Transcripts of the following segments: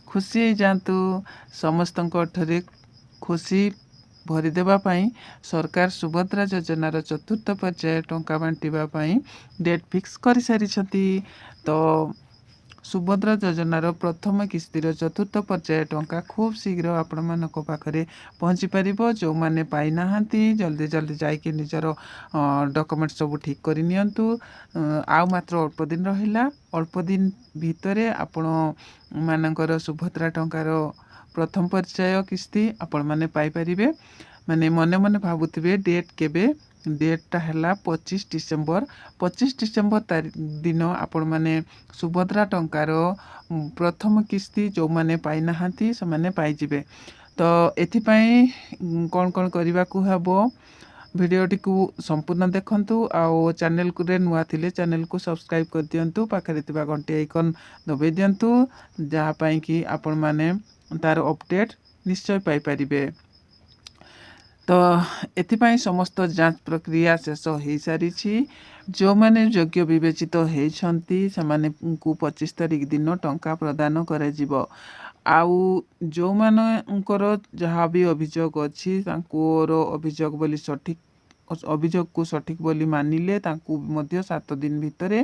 खुशी हो जातु समस्त ठरे खुशी भरीदेवा सरकार सुभद्रा योजनार चतुर्थ पर्याय टंका बांटापी डेट फिक्स कर सारी। तो सुभद्रा योजनार प्रथम किस्तिर चतुर्थ पर्याय टंका खूब शीघ्र आपण मान पाखे पहुँची पार। जो मैंने पाई ना जल्दी जल्दी जाकि निजर डॉक्यूमेंट सब ठीक करनी आ मात्र अल्प दिन रहा। अल्प दिन भितर आपण मानकर सुभद्रा टंकार प्रथम पर्याय किस्ती आपण मैंने पाइपर। माने मने मने भावुवे डेट केबे डेटटा है 25 डिसेम्बर 25 डिसेम्बर दिन आपण मैंने सुभद्रा टंकार प्रथम किस्ती जो मैंने पाई ना से पाइबे। तो एथिपाई कौन कौन करने को हेबो भिडियोटी को संपूर्ण देखंतु। आउ चैनल को नुआ थिले चैनल को सब्सक्राइब कर दियंतु। पाखरे थिबा घंटी आइकन दबाई दियंतु जहाँपाई कि आपण माने तार अपडेट निश्चय पाई परिबे। तो एथिपाई समस्त जांच प्रक्रिया शेष हो सारी। जो मैंने योग्य विवेचित होती से 25 तारिख दिन टंका प्रदान कर आउ जो मानकर जहाँ भी अभियोग अच्छी अभियोग बोली सठिक अभियोग को सठिक बोली मानिले 7 दिन भितर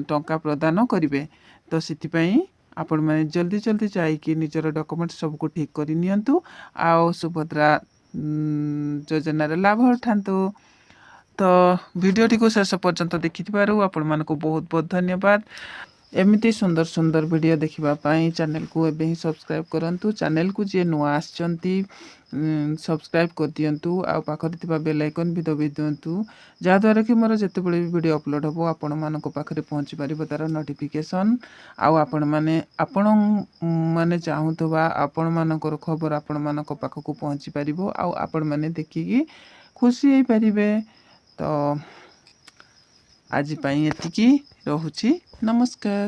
टंका प्रदान करेंगे। तो सिथिपाई आपण मैंने जल्दी जल्दी जाकि निजर डॉक्यूमेंट सबको ठीक कर नियंतु आउ सुभद्रा योजनार लाभ उठातु। तो वीडियोटी को शेष पर्यंत देखिथिबारु आपण मानकु बहुत बहुत धन्यवाद। एमती सुंदर सुंदर वीडियो देखिबापाई चैनल को एबे ही सब्सक्राइब करंतु। चैनल को जे नुआ आछंती सब्सक्राइब कर दियंतु आ पाखरे थिबा बेल आइकन भी दबाई दियंतु जहाँद्वारा कि मोर जेतेबेले भी वीडियो अपलोड हो आपण मानक पाखरे पहुँची पारिबो तार नोटिफिकेशन। आउ आपण माने चाहूथबा आपण मानकर खबर आपण मानक पाखकु पहुँची पारिबो आउ आपण माने देखिकी खुशी होई पारिबे। तो आज पाई एतिकी रहुची। नमस्कार।